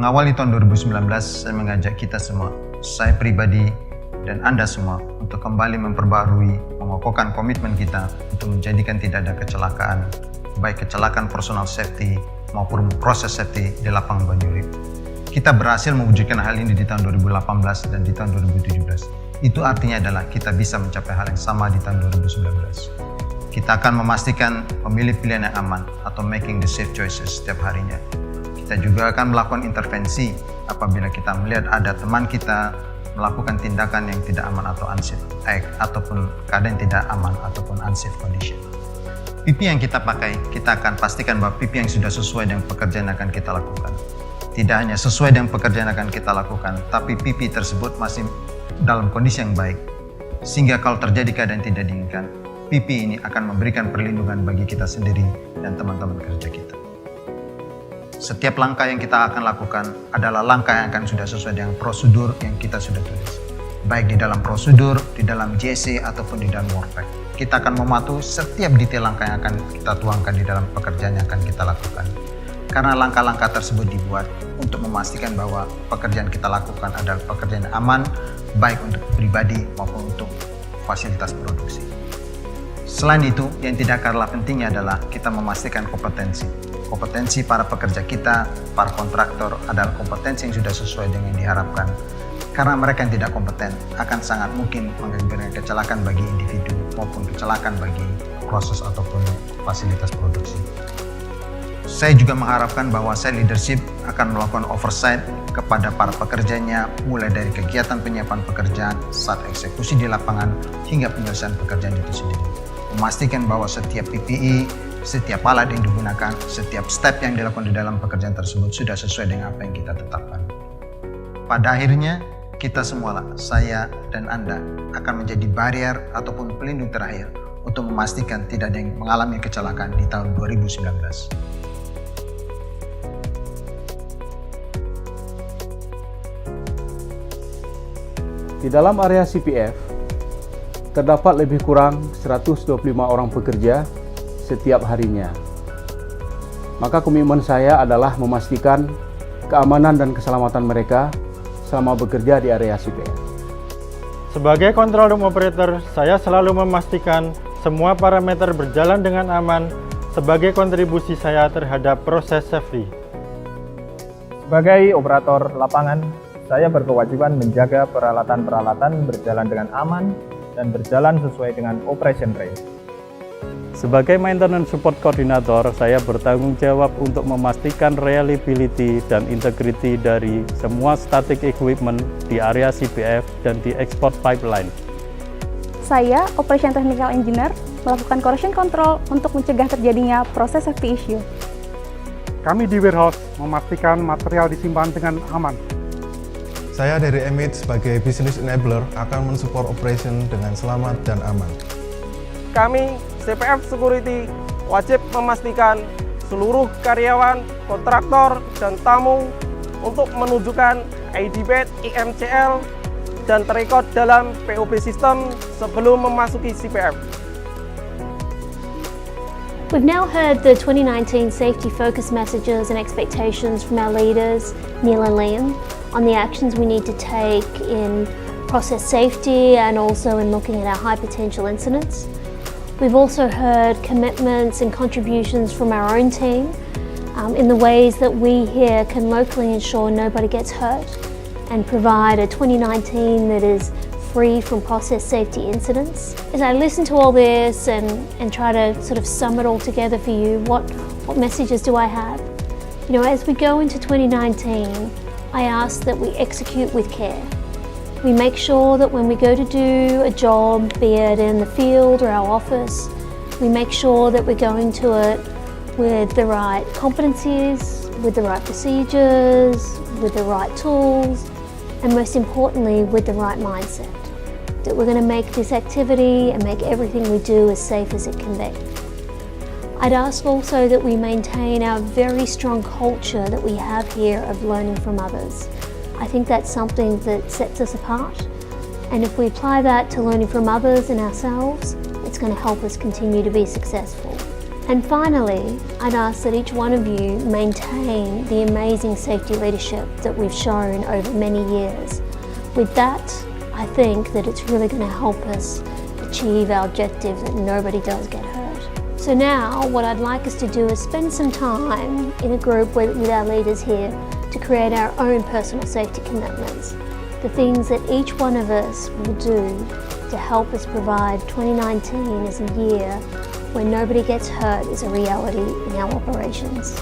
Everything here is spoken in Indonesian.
Mengawali tahun 2019, saya mengajak kita semua, saya pribadi dan Anda semua, untuk kembali memperbarui, mengokohkan komitmen kita untuk menjadikan tidak ada kecelakaan, baik kecelakaan personal safety maupun proses safety di lapangan Banyu Urip. Kita berhasil mewujudkan hal ini di tahun 2018 dan di tahun 2017. Itu artinya adalah kita bisa mencapai hal yang sama di tahun 2019. Kita akan memastikan memilih pilihan yang aman atau making the safe choices setiap harinya. Kita juga akan melakukan intervensi apabila kita melihat ada teman kita melakukan tindakan yang tidak aman atau unsafe act ataupun keadaan tidak aman ataupun unsafe condition. PP yang kita pakai, kita akan pastikan bahwa PP yang sudah sesuai dengan pekerjaan yang akan kita lakukan. Tidak hanya sesuai dengan pekerjaan yang akan kita lakukan, tapi PP tersebut masih dalam kondisi yang baik. Sehingga kalau terjadi keadaan tidak diinginkan, PP ini akan memberikan perlindungan bagi kita sendiri dan teman-teman kerja kita. Setiap langkah yang kita akan lakukan adalah langkah yang akan sudah sesuai dengan prosedur yang kita sudah tulis. Baik di dalam prosedur, di dalam JC, ataupun di dalam workpack. Kita akan mematuhi setiap detail langkah yang akan kita tuangkan di dalam pekerjaan yang akan kita lakukan. Karena langkah-langkah tersebut dibuat untuk memastikan bahwa pekerjaan kita lakukan adalah pekerjaan yang aman, baik untuk pribadi maupun untuk fasilitas produksi. Selain itu, yang tidak kalah pentingnya adalah kita memastikan kompetensi. Kompetensi para pekerja kita, para kontraktor adalah kompetensi yang sudah sesuai dengan yang diharapkan. Karena mereka yang tidak kompeten akan sangat mungkin mengakibatkan kecelakaan bagi individu maupun kecelakaan bagi proses ataupun fasilitas produksi. Saya juga mengharapkan bahwa site leadership akan melakukan oversight kepada para pekerjanya mulai dari kegiatan penyiapan pekerjaan saat eksekusi di lapangan hingga penyelesaian pekerjaan itu sendiri. Memastikan bahwa setiap PPE, setiap alat yang digunakan, setiap step yang dilakukan di dalam pekerjaan tersebut sudah sesuai dengan apa yang kita tetapkan. Pada akhirnya, kita semua, saya dan Anda, akan menjadi barrier ataupun pelindung terakhir untuk memastikan tidak ada yang mengalami kecelakaan di tahun 2019. Di dalam area CPF, terdapat lebih kurang 125 orang pekerja setiap harinya. Maka komitmen saya adalah memastikan keamanan dan keselamatan mereka selama bekerja di area CPF. Sebagai control room operator, saya selalu memastikan semua parameter berjalan dengan aman sebagai kontribusi saya terhadap proses safety. Sebagai operator lapangan, saya berkewajiban menjaga peralatan-peralatan berjalan dengan aman dan berjalan sesuai dengan operation range. Sebagai maintenance support coordinator, saya bertanggung jawab untuk memastikan reliability dan integrity dari semua static equipment di area CPF dan di export pipeline. Saya, Operation Technical Engineer, melakukan corrosion control untuk mencegah terjadinya proses safety issue. Kami di warehouse memastikan material disimpan dengan aman. Saya dari EMIT sebagai Business Enabler akan mensupport operation dengan selamat dan aman. Kami, CPF Security, wajib memastikan seluruh karyawan, kontraktor, dan tamu untuk menunjukkan ID badge IMCL dan terekod dalam POB System sebelum memasuki CPF. We've now heard the 2019 safety focus messages and expectations from our leaders, Neil and Liam, on the actions we need to take in process safety and also in looking at our high potential incidents. We've also heard commitments and contributions from our own team in the ways that we here can locally ensure nobody gets hurt and provide a 2019 that is free from process safety incidents. As I listen to all this and try to sort of sum it all together for you, what messages do I have? You know, as we go into 2019, I ask that we execute with care. We make sure that when we go to do a job, be it in the field or our office, we make sure that we're going to it with the right competencies, with the right procedures, with the right tools, and most importantly, with the right mindset. That we're going to make this activity and make everything we do as safe as it can be. I'd ask also that we maintain our very strong culture that we have here of learning from others. I think that's something that sets us apart, and if we apply that to learning from others and ourselves, it's going to help us continue to be successful. And finally, I'd ask that each one of you maintain the amazing safety leadership that we've shown over many years. With that, I think that it's really going to help us achieve our objective that nobody does get hurt. So now, what I'd like us to do is spend some time in a group with our leaders here to create our own personal safety commitments. The things that each one of us will do to help us provide 2019 as a year when nobody gets hurt is a reality in our operations.